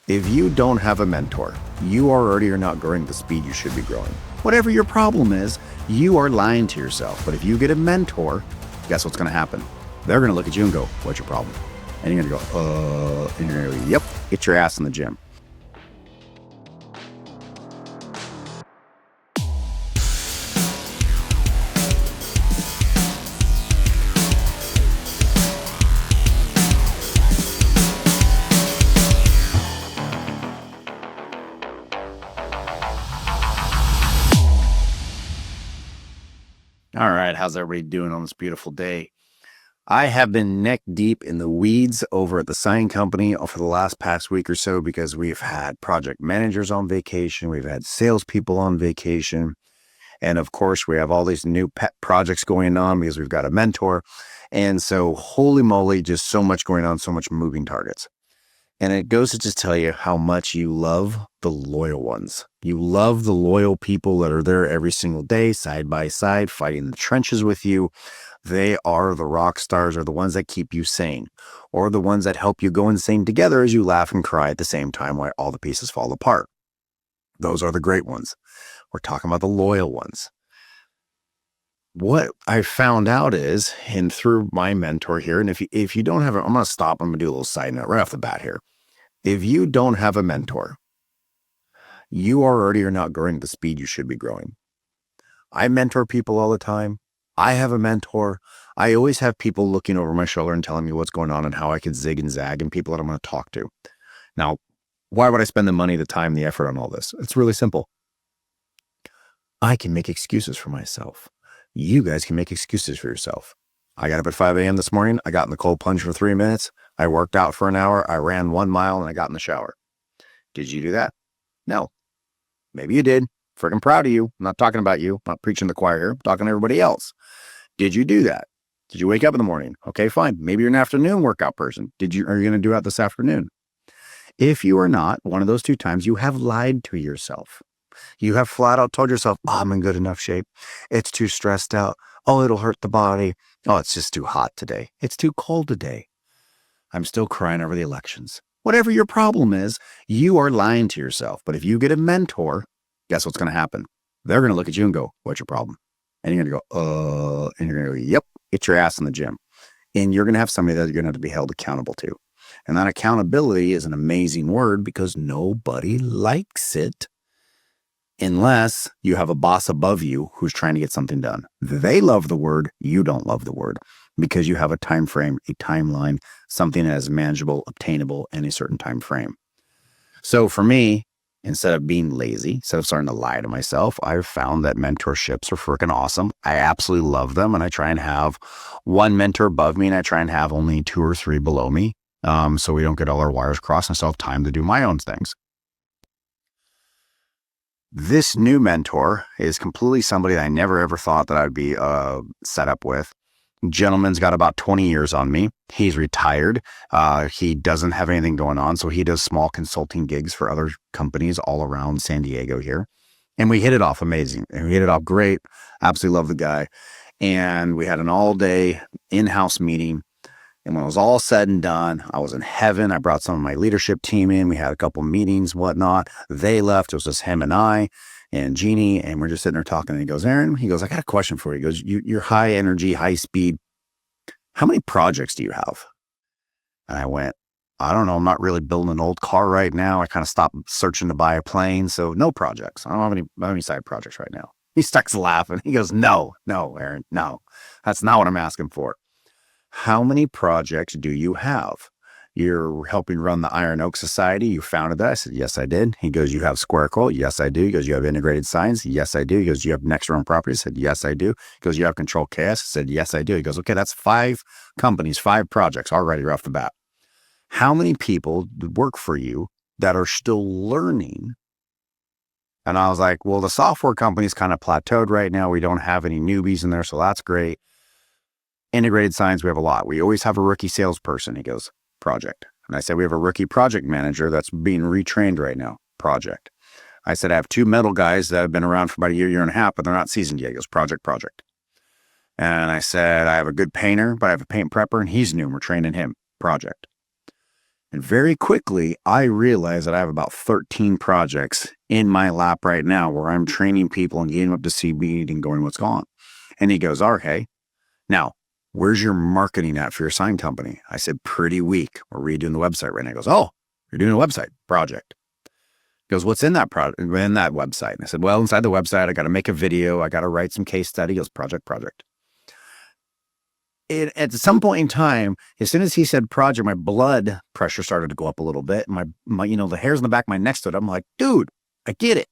If you don't have a mentor, you already are not growing at the speed you should be growing. Whatever your problem is, you are lying to yourself. But if you get a mentor, guess what's going to happen? They're going to look at you and go, what's your problem? And you're going to go, and you're going to go, yep, get your ass in the gym. All right, how's everybody doing on this beautiful day? I have been neck deep in the weeds over at the sign company for the last past week or so because we've had project managers on vacation, we've had salespeople on vacation, and of course we have all these new pet projects going on because we've got a mentor. And so holy moly, just so much going on, so much moving targets. And it goes to just tell you how much you love the loyal ones. You love the loyal people that are there every single day, side by side, fighting the trenches with you. They are the rock stars, or the ones that keep you sane, or the ones that help you go insane together as you laugh and cry at the same time while all the pieces fall apart. Those are the great ones. We're talking about the loyal ones. What I found out is, and through my mentor here, and if you don't have I'm going to stop. I'm going to do a little side note right off the bat here. If you don't have a mentor, you already are not growing at the speed you should be growing. I mentor people all the time. I have a mentor. I always have people looking over my shoulder and telling me what's going on and how I can zig and zag, and people that I'm going to talk to. Now, why would I spend the money, the time, the effort on all this? It's really simple. I can make excuses for myself. You guys can make excuses for yourself. I got up at 5 a.m. this morning. I got in the cold plunge for 3 minutes. I worked out for an hour. I ran 1 mile and I got in the shower. Did you do that? No. Maybe you did. Freaking proud of you. I'm not talking about you. I'm not preaching to the choir here. I'm talking to everybody else. Did you do that? Did you wake up in the morning? Okay, fine. Maybe you're an afternoon workout person. Are you going to do that this afternoon? If you are not, one of those 2 times, you have lied to yourself. You have flat out told yourself, oh, I'm in good enough shape. It's too stressed out. Oh, it'll hurt the body. Oh, it's just too hot today. It's too cold today. I'm still crying over the elections. Whatever your problem is, you are lying to yourself. But if you get a mentor, guess what's going to happen? They're going to look at you and go, what's your problem? And you're going to go, and you're going to go, yep, get your ass in the gym. And you're going to have somebody that you're going to have to be held accountable to. And that accountability is an amazing word because nobody likes it unless you have a boss above you who's trying to get something done. They love the word. You don't love the word because you have a time frame, a timeline, something that is manageable, obtainable in a certain time frame. So for me, instead of being lazy, instead of starting to lie to myself, I've found that mentorships are freaking awesome. I absolutely love them. And I try and have one mentor above me and I try and have only 2 or 3 below me. So we don't get all our wires crossed and still have time to do my own things. This new mentor is completely somebody that I never ever thought that I'd be set up with. Gentleman's got about 20 years on me. He's retired. He doesn't have anything going on. So he does small consulting gigs for other companies all around San Diego here. And we hit it off amazing. And we hit it off great. Absolutely love the guy. And we had an all-day in-house meeting. And when it was all said and done, I was in heaven. I brought some of my leadership team in. We had a couple meetings, whatnot. They left. It was just him and I and Jeannie. And we're just sitting there talking. And he goes, Aaron, I got a question for you. He goes, you're high energy, high speed. How many projects do you have? And I went, I don't know. I'm not really building an old car right now. I kind of stopped searching to buy a plane. So no projects. I don't have any side projects right now. He starts laughing. He goes, no, Aaron, no. That's not what I'm asking for. How many projects do you have? You're helping run the Iron Oak Society. You founded that. I said, yes, I did. He goes, you have Square Quote? Yes, I do. He goes, you have Integrated Signs? Yes, I do. He goes, you have Next Run Properties? I said, yes, I do. He goes, you have Control Chaos? I said, yes, I do. He goes, okay, that's 5 companies, 5 projects already right off the bat. How many people work for you that are still learning? And I was like, well, the software company's kind of plateaued right now. We don't have any newbies in there, so that's great. Integrated Signs, we have a lot. We always have a rookie salesperson. He goes, project. And I said, we have a rookie project manager that's being retrained right now. Project. I said, I have 2 metal guys that have been around for about a year and a half, but they're not seasoned yet. He goes, project. And I said, I have a good painter, but I have a paint prepper and he's new. We're training him. Project. And very quickly, I realized that I have about 13 projects in my lap right now where I'm training people and getting them up to speed and going, what's going on? And he goes, okay, now, where's your marketing at for your sign company? I said, pretty weak. We're redoing the website right now. He goes, oh, you're doing a website project. He goes, what's in that in that website? And I said, well, inside the website, I got to make a video. I got to write some case study. He goes, project. At some point in time, as soon as he said project, my blood pressure started to go up a little bit. My the hairs in the back of my neck stood up. I'm like, dude, I get it.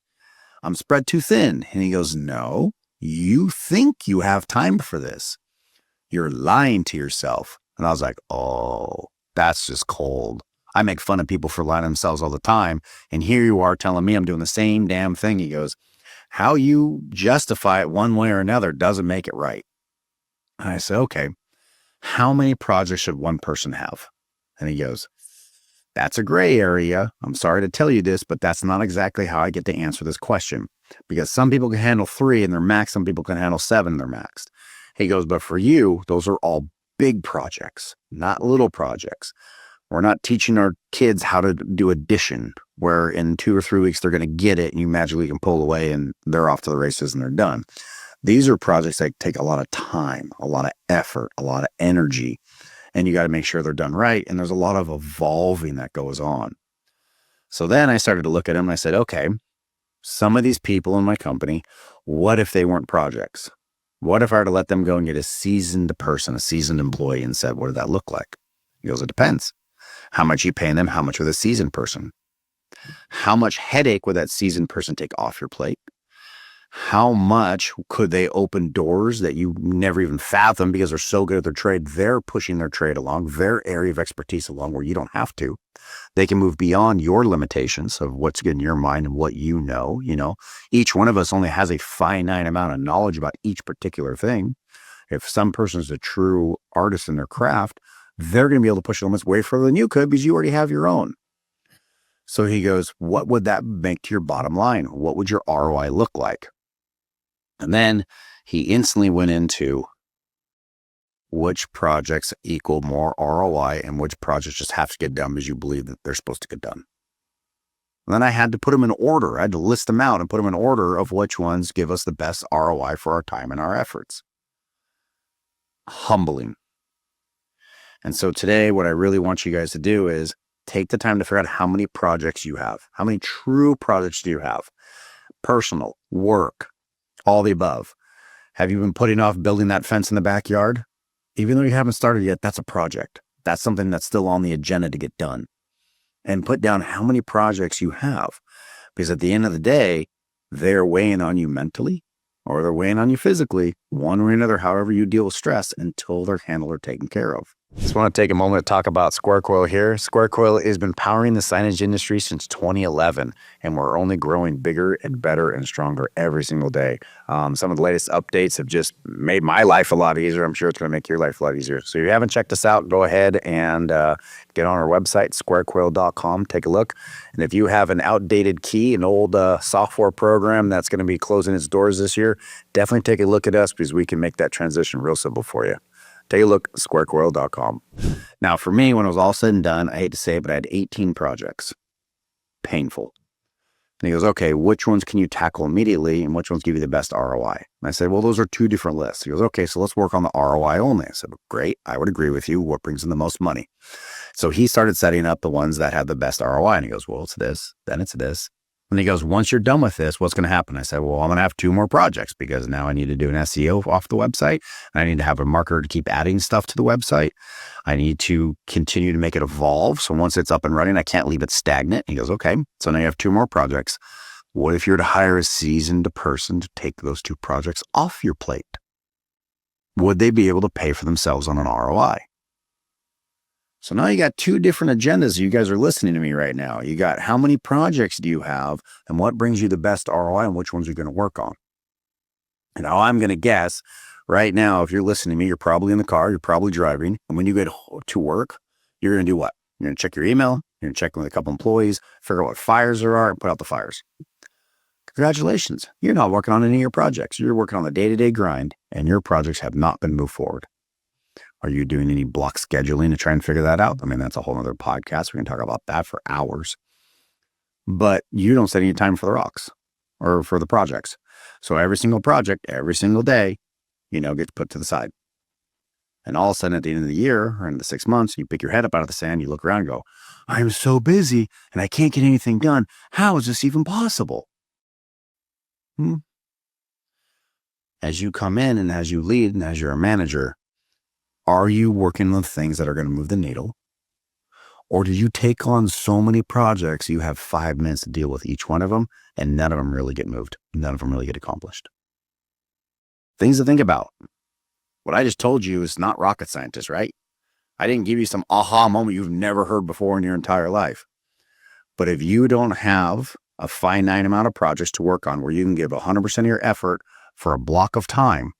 I'm spread too thin. And he goes, no, you think you have time for this. You're lying to yourself. And I was like, oh, that's just cold. I make fun of people for lying to themselves all the time. And here you are telling me I'm doing the same damn thing. He goes, how you justify it one way or another doesn't make it right. And I said, okay, how many projects should one person have? And he goes, that's a gray area. I'm sorry to tell you this, but that's not exactly how I get to answer this question, because some people can handle 3 in their max. Some people can handle 7 in their max. He goes, but for you, those are all big projects, not little projects. We're not teaching our kids how to do addition, where in 2 or 3 weeks, they're going to get it and you magically can pull away and they're off to the races and they're done. These are projects that take a lot of time, a lot of effort, a lot of energy, and you got to make sure they're done right. And there's a lot of evolving that goes on. So then I started to look at them and I said, okay, some of these people in my company, what if they weren't projects? What if I were to let them go and get a seasoned person, a seasoned employee, and said, what did that look like? He goes, it depends. How much you paying them? How much with a seasoned person? How much headache would that seasoned person take off your plate? How much could they open doors that you never even fathomed because they're so good at their trade? They're pushing their trade along, their area of expertise along where you don't have to. They can move beyond your limitations of what's in your mind and what you know. Each one of us only has a finite amount of knowledge about each particular thing. If some person's a true artist in their craft, they're going to be able to push the limits way further than you could because you already have your own. So he goes, what would that make to your bottom line? What would your ROI look like? And then he instantly went into which projects equal more ROI and which projects just have to get done because you believe that they're supposed to get done. And then I had to put them in order. I had to list them out and put them in order of which ones give us the best ROI for our time and our efforts. Humbling. And so today, what I really want you guys to do is take the time to figure out how many projects you have. How many true projects do you have? Personal, work, all the above. Have you been putting off building that fence in the backyard? Even though you haven't started yet, that's a project. That's something that's still on the agenda to get done. And put down how many projects you have. Because at the end of the day, they're weighing on you mentally or they're weighing on you physically, one way or another, however you deal with stress until they're handled or taken care of. Just want to take a moment to talk about Square Coil here. Square Coil has been powering the signage industry since 2011, and we're only growing bigger and better and stronger every single day. Some of the latest updates have just made my life a lot easier. I'm sure it's going to make your life a lot easier. So if you haven't checked us out, go ahead and get on our website, squarecoil.com. Take a look. And if you have an outdated key, an old software program that's going to be closing its doors this year, definitely take a look at us because we can make that transition real simple for you. Take a look at squarecoil.com. Now, for me, when it was all said and done, I hate to say it, but I had 18 projects. Painful. And he goes, okay, which ones can you tackle immediately and which ones give you the best ROI? And I said, well, those are 2 different lists. He goes, okay, so let's work on the ROI only. I said, great, I would agree with you. What brings in the most money? So he started setting up the ones that had the best ROI. And he goes, well, it's this, then it's this. And he goes, once you're done with this, what's going to happen? I said, well, I'm going to have 2 more projects because now I need to do an SEO off the website. And I need to have a marketer to keep adding stuff to the website. I need to continue to make it evolve. So once it's up and running, I can't leave it stagnant. He goes, okay, so now you have 2 more projects. What if you were to hire a seasoned person to take those 2 projects off your plate? Would they be able to pay for themselves on an ROI? So now you got 2 different agendas. You guys are listening to me right now. You got how many projects do you have and what brings you the best ROI and which ones you're going to work on. And now I'm going to guess right now, if you're listening to me, you're probably in the car, you're probably driving. And when you get to work, you're going to do what? You're going to check your email. You're going to check with a couple employees, figure out what fires there are and put out the fires. Congratulations. You're not working on any of your projects. You're working on the day-to-day grind and your projects have not been moved forward. Are you doing any block scheduling to try and figure that out? I mean, that's a whole other podcast. We can talk about that for hours. But you don't set any time for the rocks or for the projects. So every single project, every single day, gets put to the side. And all of a sudden at the end of the year or in the 6 months, you pick your head up out of the sand, you look around and go, I'm so busy and I can't get anything done. How is this even possible? As you come in and as you lead and as you're a manager, are you working on things that are going to move the needle? Or do you take on so many projects, you have 5 minutes to deal with each one of them and none of them really get moved? None of them really get accomplished. Things to think about. What I just told you is not rocket scientist, right? I didn't give you some aha moment you've never heard before in your entire life. But if you don't have a finite amount of projects to work on where you can give 100% of your effort for a block of time,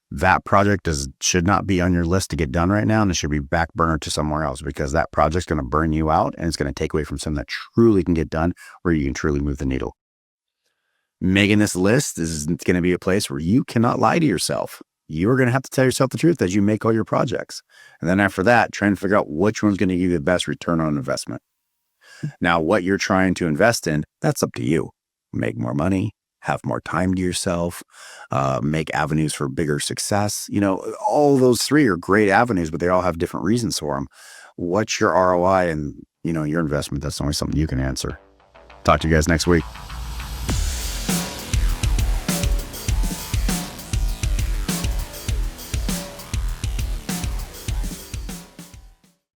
that project should not be on your list to get done right now, and it should be back burner to somewhere else, because that project's going to burn you out and it's going to take away from something that truly can get done where you can truly move the needle. Making this list is going to be a place where you cannot lie to yourself. You are going to have to tell yourself the truth as you make all your projects. And then after that, try and figure out which one's going to give you the best return on investment. Now, what you're trying to invest in, that's up to you. Make more money, have more time to yourself, make avenues for bigger success. All those three are great avenues, but they all have different reasons for them. What's your ROI and, your investment? That's only something you can answer. Talk to you guys next week.